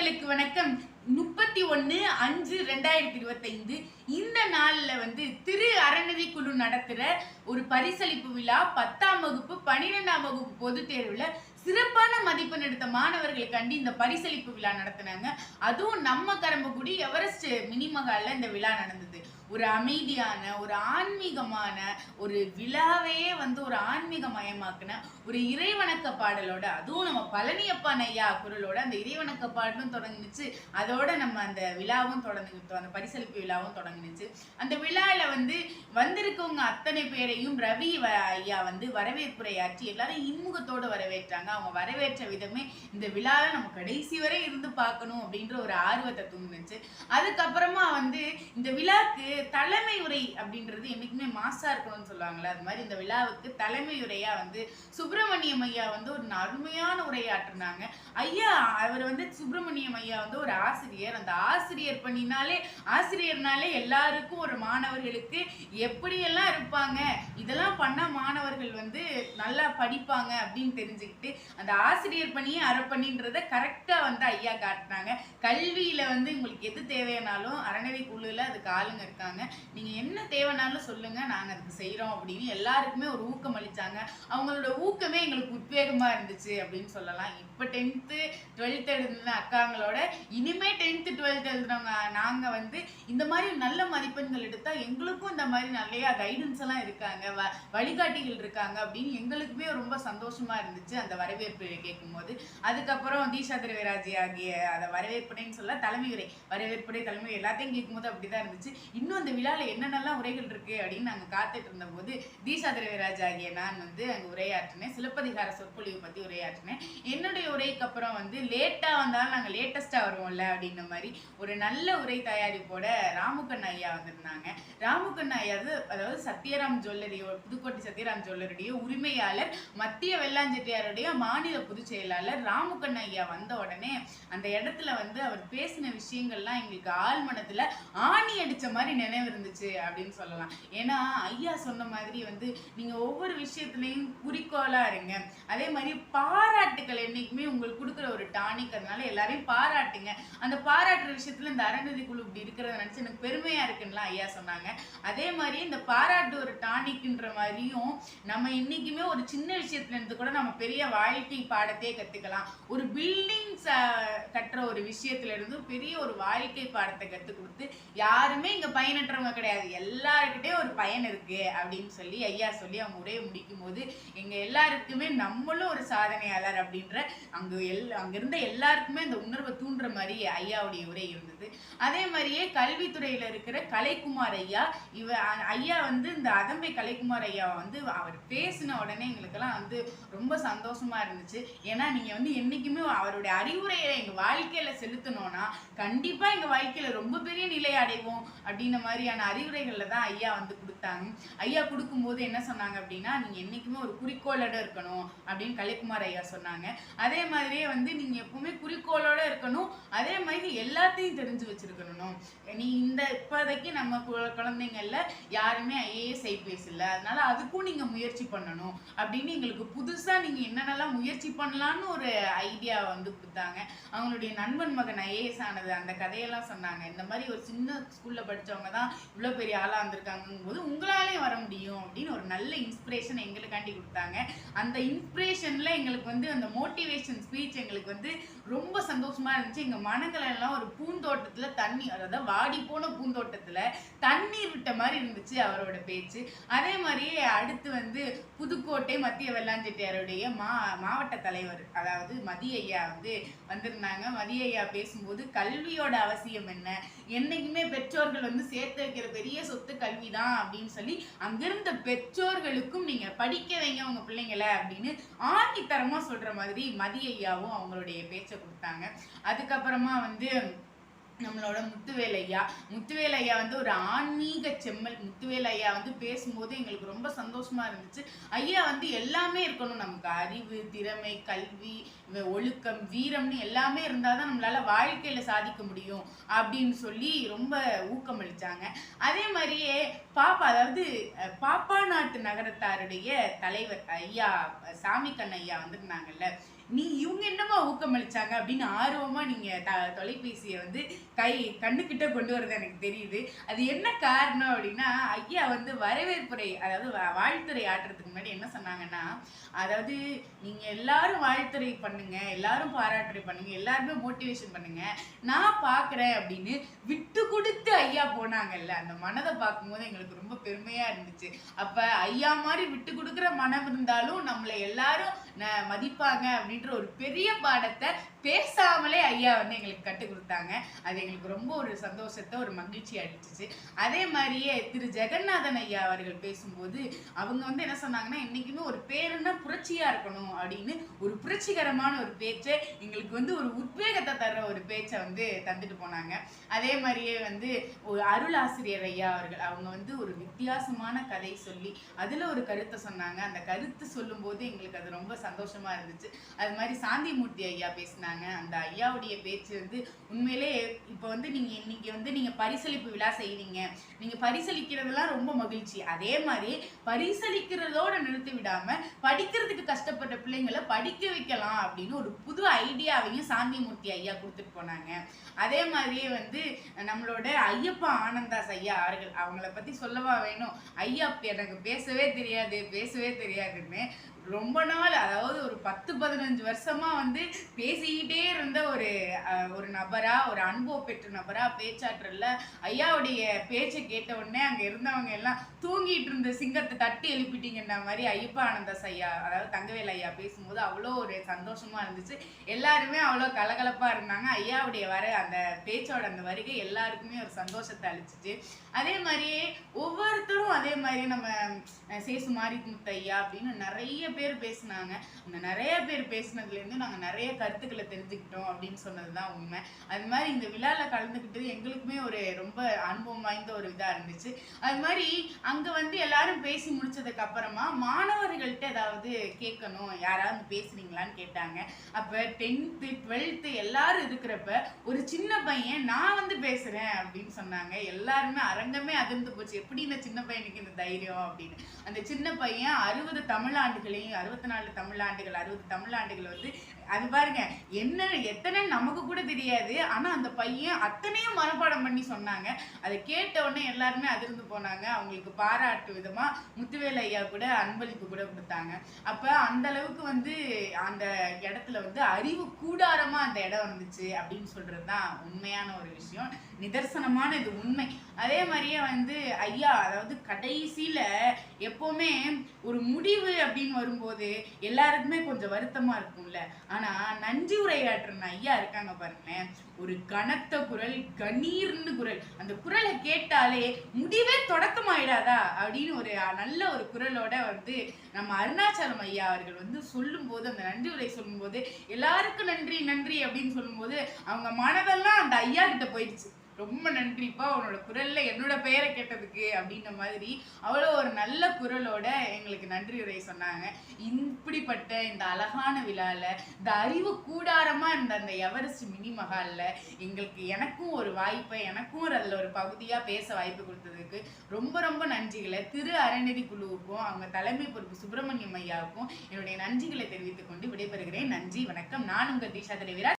நேயர்களுக்கு வணக்கம். 31/5/2025 இந்த நாள்ல திரு அறநிதி குழு நடத்துற ஒரு பரிசளிப்பு விழா 10ஆம் வகுப்பு 12ஆம் வகுப்பு பொதுத் தேர்வுல சிறப்பான மதிப்பெண் எடுத்த மாணவர்களுக்காண்டி இந்த பரிசளிப்பு விழா நடத்தினாங்க. அதுவும் நம்ம கரம்பக்குடி எவரெஸ்ட் மினி மகால்ல இந்த விழா நடந்தது. ஒரு அமைதியான, ஒரு ஆன்மீகமான ஒரு விழாவே ஒரு ஆன்மீக மயமாக்குன ஒரு இறைவணக்க பாடலோட, அதுவும் நம்ம பழனியப்பன் ஐயா குரலோட அந்த இறைவணக்க பாடலும் தொடங்குனுச்சு. அதோட நம்ம அந்த விழாவும் தொடங்குனோம், அந்த பரிசளிப்பு விழாவும் தொடங்குனுச்சு. அந்த விழால வந்திருக்கவங்க அத்தனை பேரையும் ரவி ஐயா வரவேற்புரையாற்றி எல்லாரும் இன்முகத்தோடு வரவேற்றாங்க. அவங்க வரவேற்ற விதமே இந்த விழால நம்ம கடைசி வரை இருந்து பார்க்கணும் அப்படின்ற ஒரு ஆர்வத்தை தூண்டுச்சு. அதுக்கப்புறமா இந்த விழாக்கு தலைமை உரை அப்படின்றது என்னைக்குமே மாசா இருக்கணும்னு சொல்லுவாங்கல்ல, அது மாதிரி இந்த விழாவுக்கு தலைமை உரையா சுப்பிரமணியம் ஐயா ஒரு அருமையான உரையாற்றினாங்க. ஐயா அவர் சுப்பிரமணியம் ஐயா ஒரு ஆசிரியர். அந்த ஆசிரியர் ஆசிரியர்னாலே எல்லாருக்கும் ஒரு மாணவர்களுக்கு எப்படியெல்லாம் இருப்பாங்க, இதெல்லாம் பண்ண மாணவர்கள் நல்லா படிப்பாங்க அப்படின்னு தெரிஞ்சுக்கிட்டு அந்த ஆசிரியர் பணியே அறப்பணின்றத கரெக்டா ஐயா காட்டினாங்க. கல்வியில உங்களுக்கு எது தேவையானாலும் அறநிலை குழுல அதுக்கு ஆளுங்க இருக்காங்க, நீங்க என்ன தேவைனாலும் சொல்லுங்க, நாங்க அதுக்கு செய்யறோம் அப்படின்னு எல்லாருக்குமே ஒரு ஊக்கம் அளிச்சாங்க. அவங்களோட ஊக்கமே எங்களுக்கு உத்வேகமா இருந்துச்சு அப்படின்னு சொல்லலாம். இப்ப 10th 12th எழுதுன அக்காங்களோட இனிமே 10th 12th எழுதுறவங்க நாங்க இந்த மாதிரி நல்ல மதிப்பெண்கள் எடுத்தா எங்களுக்கும் இந்த மாதிரி நிறைய கைடன்ஸ் எல்லாம் இருக்காங்க, வழிகாட்டிகள் இருக்காங்க அப்படின்னு எங்களுக்குமே ரொம்ப சந்தோஷமா இருந்துச்சு அந்த வரவேற்பு கேட்கும் போது. அதுக்கப்புறம் தீஷா திரவிராஜ் ஆகிய அதை வரவேற்புடைன்னு சொல்ல தலைமை உரை, வரவேற்புடை தலைமை எல்லாத்தையும் கேட்கும் போது அப்படிதான் இருந்துச்சு. இன்னும் அந்த விழால என்னென்னலாம் உரைகள் இருக்கு அப்படின்னு நாங்க காத்துட்டு இருந்த போது தீஷா திரவிராஜ் ஆகிய நான் அங்க உரையாற்றினேன். சிலப்பதிகார சொற்பொழிவு பத்தி உரையாற்றினேன். என்னுடைய உரைக்கு அப்புறம் லேட்டா வந்தாலும் நாங்க லேட்டஸ்டா வருவோம்ல அப்படின்ற மாதிரி ஒரு நல்ல உரை தயாரிப்போட ராமுகண்ணா ஐயா வந்திருந்தாங்க. ராமுகண்ணா ஐயா அதாவது சத்யராம் ஜுவல்லரி, புதுக்கோட்டை சத்யராம் ஜுவல்லரியுடைய உரிமையாளர், மத்திய வெள்ளாஞ்செட்டியாருடைய மாநில பொதுச் செயலாளர். ராமுகண்ணா ஐயா வந்த உடனே அந்த இடத்துல அவர் பேசின விஷயங்கள்லாம் எங்களுக்கு ஆள் மனத்துல ஆணி அடிச்ச மாதிரி நினைவு இருந்துச்சு அப்படின்னு சொல்லலாம். ஏன்னா ஐயா சொன்ன மாதிரி நீங்க ஒவ்வொரு விஷயத்துலயும் குறிக்கோளா இருங்க, அதே மாதிரி பாராட்டுக்கள் என்னைக்குமே உங்களுக்கு கொடுக்குற ஒரு டானிக், அதனால எல்லாரையும் பாராட்டுங்க. அந்த பாராட்டுற விஷயத்துல இந்த அறநிதி குழு இப்படி இருக்கிறத நினைச்சு எனக்கு பெருமையா இருக்குன்னு ஐயா சொன்னாங்க. அதே மாதிரி இந்த பாராட்டு ஒரு டானிக்ன்ற மாதிரியும் நம்ம இன்னைக்குமே ஒரு சின்ன விஷயத்துல இருந்து கூட நம்ம பெரிய வாழ்க்கை பாடத்தையே கத்துக்கலாம். ஒரு பில்டிங்ஸ் கட்டுற ஒரு விஷயத்துல இருந்து பெரிய ஒரு வாழ்க்கை பாடத்தை கற்றுக் கொடுத்து யாருமே இங்க பயனற்றவங்க கிடையாது, எல்லாருக்கிட்டே ஒரு பயன் இருக்கு அப்படின்னு சொல்லி ஐயா சொல்லி அவங்க உரையை முடிக்கும் போது எங்க எல்லாருக்குமே நம்மளும் ஒரு சாதனையாளர் அப்படின்ற அங்க இருந்த எல்லாருக்குமே இந்த உணர்வை தூண்டுற மாதிரி ஐயாவுடைய உரை இருந்தது. அதே மாதிரியே கல்வித்துறையில இருக்கிற கலைக்குமார் ஐயா, ஐயா இந்த அதம்பை கலைக்குமார் ஐயா அவர் பேசின உடனே எங்களுக்கெல்லாம் ரொம்ப சந்தோஷமா இருந்துச்சு. ஏன்னா நீங்க என்னைக்குமே அவருடைய அறிவுரையை எங்க வாழ்க்கையில செலுத்தணும்னா கண்டிப்பா எங்க வாழ்க்கையில ரொம்ப பெரிய நிலை அடைவோம் அப்படின்ற மாதிரியான அறிவுரைகள்ல தான் ஐயா கொடுத்தாங்க. ஐயா கொடுக்கும்போது என்ன சொன்னாங்க அப்படின்னா, நீங்க என்னைக்குமே ஒரு குறிக்கோளோட இருக்கணும் அப்படின்னு கலைக்குமார் ஐயா சொன்னாங்க. அதே மாதிரியே நீங்க எப்பவுமே குறிக்கோளோட இருக்கணும், அதே மாதிரி எல்லாத்தையும் தெரிஞ்சு வச்சிருக்கணும். நீ இப்போதைக்கு நம்ம குழந்தைங்கள்ல யாருமே IAS IPS இல்லை, அதனால அதுக்கும் நீங்க முயற்சி பண்ணணும் அப்படின்னு எங்களுக்கு புதுசா நீங்க என்னென்னலாம் முயற்சி பண்ணலான்னு ஒரு ஐடியா கொடுத்தாங்க. அவங்களுடைய நண்பன் மகன் IAS ஆனது அந்த கதையெல்லாம் சொன்னாங்க. இந்த மாதிரி ஒரு சின்ன ஸ்கூல்ல படிச்சவங்க தான் இவ்வளவு பெரிய ஆளா வந்திருக்காங்கும் போது உங்களாலே வர முடியும் அப்படின்னு ஒரு நல்ல இன்ஸ்பிரேஷன் எங்களுக்காண்டி கொடுத்தாங்க. அந்த இன்ஸ்பிரேஷன்ல எங்களுக்கு அந்த மோட்டிவேஷன் ஸ்பீச் எங்களுக்கு ரொம்ப சந்தோஷமா இருந்துச்சு. எங்க மனங்கள் எல்லாம் ஒரு பூந்தோட்டத்துல தண்ணி, அதாவது வாடி போன பூந்தோட்டத்துல தண்ணீர் விட்ட மாதிரி இருந்துச்சு அவரோட பேச்சு. அதே மாதிரியே அடுத்து புதுக்கோட்டை மத்திய வெள்ளாஞ்செட்டியாருடைய மாவட்ட தலைவர் அதாவது மதிய ஐயா வந்திருந்தாங்க. மதிய ஐயா பேசும்போது கல்வியோட அவசியம் என்ன, என்னைக்குமே பெற்றோர்கள் சேர்த்து வைக்கிற பெரிய சொத்து கல்விதான் அப்படின்னு சொல்லி அங்கிருந்த பெற்றோர்களுக்கும் நீங்க படிக்க வைங்க உங்க பிள்ளைங்களை அப்படின்னு ஆணித்தரமா சொல்ற மாதிரி மதிய ஐயாவும் அவங்களுடைய பேச்சை கொடுத்தாங்க. அதுக்கப்புறமா நம்மளோட முத்துவேல் ஐயா ஒரு ஆன்மீக செம்மல். முத்துவேல் ஐயா பேசும்போது எங்களுக்கு ரொம்ப சந்தோஷமா இருந்துச்சு. ஐயா எல்லாமே இருக்கணும், நமக்கு அறிவு, திறமை, கல்வி, ஒழுக்கம், வீரம்னு எல்லாமே இருந்தாதான் நம்மளால வாழ்க்கையில சாதிக்க முடியும் அப்படின்னு சொல்லி ரொம்ப ஊக்கமளிச்சாங்க. அதே மாதிரியே அதாவது பாப்பா நாட்டு நகரத்தாருடைய தலைவர் ஐயா சாமி கண்ண ஐயா வந்திருந்தாங்கல்ல, இவங்க என்னமா ஊக்கமளிச்சாங்க அப்படின்னு ஆர்வமா நீங்க தொலைபேசியை வந்து கண்ணுக்கிட்ட கொண்டு வரது எனக்கு தெரியுது. அது என்ன காரணம் அப்படின்னா, ஐயா வந்து வரவேற்புரை, அதாவது வாழ்த்துரை ஆட்டுறதுக்கு முன்னாடி என்ன சொன்னாங்கன்னா, அதாவது நீங்க எல்லாரும் வாழ்த்துரை பண்ணுங்க, எல்லாரும் பாராட்டுரை பண்ணுங்க, எல்லாருமே மோட்டிவேஷன் பண்ணுங்க, நான் பாக்குறேன் அப்படின்னு விட்டு கொடுத்து ஐயா போனாங்கல்ல, அந்த மனதை பார்க்கும்போது எங்களுக்கு ரொம்ப பெருமையா இருந்துச்சு. அப்ப ஐயா மாதிரி விட்டு கொடுக்குற மனம் இருந்தாலும் நம்மளை எல்லாரும் மதிப்பாங்க அப்படின்ற ஒரு பெரிய பாடத்தை பேசாமலே ஐயா வந்து எங்களுக்கு கற்றுக் கொடுத்தாங்க. அது எங்களுக்கு ரொம்ப ஒரு சந்தோஷத்தை, ஒரு மகிழ்ச்சி அளிச்சிச்சு. அதே மாதிரியே திரு ஜெகநாதன் ஐயா அவர்கள் பேசும்போது அவங்க வந்து என்ன சொன்னாங்கன்னா, இன்னைக்குமே ஒரு பேருன்னா புரட்சியா இருக்கணும் அப்படின்னு ஒரு புரட்சிகரமான ஒரு பேச்சை எங்களுக்கு வந்து ஒரு உத்வேகத்தை தர்ற ஒரு பேச்சை வந்து தந்துட்டு போனாங்க. அதே மாதிரியே வந்து ஒரு அருளாசிரியர் ஐயா அவர்கள், அவங்க வந்து ஒரு வித்தியாசமான கதை சொல்லி அதுல ஒரு கருத்தை சொன்னாங்க. அந்த கருத்து சொல்லும் போது எங்களுக்கு அது ரொம்ப சந்தோஷமா இருந்துச்சு. அது மாதிரி சாந்திமூர்த்தி ஐயா பேசினாங்க. அந்த ஐயாவுடைய பேச்சு வந்து உண்மையிலே இப்போ வந்து நீங்க இன்னைக்கு வந்து நீங்க பரிசளிப்பு விழா செய்றீங்க, நீங்க பரிசளிக்கிறதுலாம் ரொம்ப மகிழ்ச்சி. அதே மாதிரி பரிசளிக்கிறதோட நிறுத்தி விடாம படிக்கிறதுக்கு கஷ்டப்பட்ட பிள்ளைங்களை படிக்க வைக்கலாம் அப்படின்னு ஒரு புது ஐடியாவையும் சாந்திமூர்த்தி ஐயா கொடுத்துட்டு போனாங்க. அதே மாதிரியே வந்து நம்மளோட ஐயப்பா ஆனந்தாஸ் ஐயா அவர்கள், அவங்கள பத்தி சொல்லவா வேணும். ஐயா எனக்கு பேசவே தெரியாதுன்னு ரொம்ப நாள், அதாவது ஒரு 10-15 வருஷமா வந்து பேசிக்கிட்டே இருந்த ஒரு நபரா, ஒரு அனுபவம் பெற்ற நபரா, பேச்சாற்றல்ல ஐயாவுடைய பேச்சை கேட்ட உடனே அங்க இருந்தவங்க எல்லாம் தூங்கிட்டு இருந்த சிங்கத்தை தட்டி எழுப்பிட்டீங்கன்ற மாதிரி ஐயப்பா ஆனந்தாஸ் ஐயா, அதாவது தங்கவேல் ஐயா பேசும்போது அவ்வளோ ஒரு சந்தோஷமா இருந்துச்சு. எல்லாருமே அவ்வளோ கலகலப்பா இருந்தாங்க. ஐயாவுடைய அந்த பேச்சோட அந்த வருகை எல்லாருக்குமே ஒரு சந்தோஷத்தை அளிச்சிச்சு. அதே மாதிரியே ஒவ்வொருத்தரும் அதே மாதிரி நம்ம சேசு மாரிமுத்து ஐயா அப்படின்னு நிறைய பேர் பேசினாங்க. அந்த நிறைய பேர் பேசினதுலேருந்து நாங்கள் நிறைய கருத்துக்களை தெரிஞ்சுக்கிட்டோம் அப்படின்னு சொன்னதுதான் உண்மை. அது மாதிரி இந்த விழாவில் கலந்துக்கிட்டது எங்களுக்குமே ஒரு ரொம்ப அனுபவம் வாய்ந்த ஒரு இதாக இருந்துச்சு. அது மாதிரி அங்கே வந்து எல்லாரும் பேசி முடிச்சதுக்கு அப்புறமா மாணவர்கள்ட்ட ஏதாவது கேட்கணும், யாராவது பேசுறீங்களான்னு கேட்டாங்க. அப்போ 10th 12th எல்லாரும் இருக்கிறப்ப ஒரு சின்ன பையன் நான் வந்து பேசுறேன் அப்படின்னு சொன்னாங்க. எல்லாருமே அரங்கமே அதிர்ந்து போச்சு, எப்படி இந்த சின்ன பையனுக்கு இந்த தைரியம் அப்படின்னு. அந்த சின்ன பையன் 60 தமிழாண்டுகளையும் 64 தமிழாண்டுகள் 60 தமிழாண்டுகள் வந்து அது பாருங்க எத்தனை நமக்கு கூட தெரியாது. ஆனா அந்த பையன் அத்தனையும் மனப்பாடம் பண்ணி சொன்னாங்க. அதை கேட்ட உடனே எல்லாருமே அதிர்ந்து போனாங்க. அவங்களுக்கு பாராட்டு விதமா முத்துவேல் ஐயா கூட அன்பளிப்பு கூட கொடுத்தாங்க. அப்ப அந்த அளவுக்கு வந்து அந்த இடத்துல வந்து அறிவு கூடாரமா அந்த இடம் இருந்துச்சு அப்படின்னு சொல்றதுதான் உண்மையான ஒரு விஷயம், நிதர்சனமான இது உண்மை. அதே மாதிரியே வந்து ஐயா, அதாவது கடைசியில எப்பவுமே ஒரு முடிவு அப்படின்னு வரும்போது எல்லாருக்குமே கொஞ்சம் வருத்தமா இருக்கும்ல. ஆனா நன்றி உரையாற்றுன ஐயா இருக்காங்க பாருங்களேன், ஒரு கனத்த குரல், கணீர்னு குரல். அந்த குரலை கேட்டாலே முடிவே தொடக்கமாயிடாதா அப்படின்னு ஒரு நல்ல ஒரு குரலோட வந்து நம்ம அருணாச்சலம் ஐயா அவர்கள் வந்து சொல்லும் போது, அந்த நன்றி உரை சொல்லும் போது எல்லாருக்கும் நன்றி நன்றி அப்படின்னு சொல்லும் போது அவங்க மனதெல்லாம் அந்த ஐயா கிட்ட போயிடுச்சு. ரொம்ப நன்றிப்பா உன்னோட குரல்ல என்னோட பெயரை கேட்டதுக்கு அப்படின்ற மாதிரி அவ்வளோ ஒரு நல்ல குரலோட எங்களுக்கு நன்றி உரை சொன்னாங்க. இப்படிப்பட்ட இந்த அழகான விழால இந்த அறிவு கூடாரமா இருந்த அந்த எவரெஸ்ட் மினி மஹால்ல எனக்கும் ஒரு வாய்ப்பை, எனக்கும் அதில் ஒரு பகுதியா பேச வாய்ப்பு கொடுத்ததுக்கு ரொம்ப ரொம்ப நன்றிகளை திரு அறநெறி குழுவுக்கும் அவங்க தலைமை பொறுப்பு சுப்பிரமணியம் ஐயாவுக்கும் என்னுடைய நன்றிகளை தெரிவித்துக் கொண்டு விடைபெறுகிறேன். நன்றி, வணக்கம். நான் உங்கள் தீஷா தலைவரா.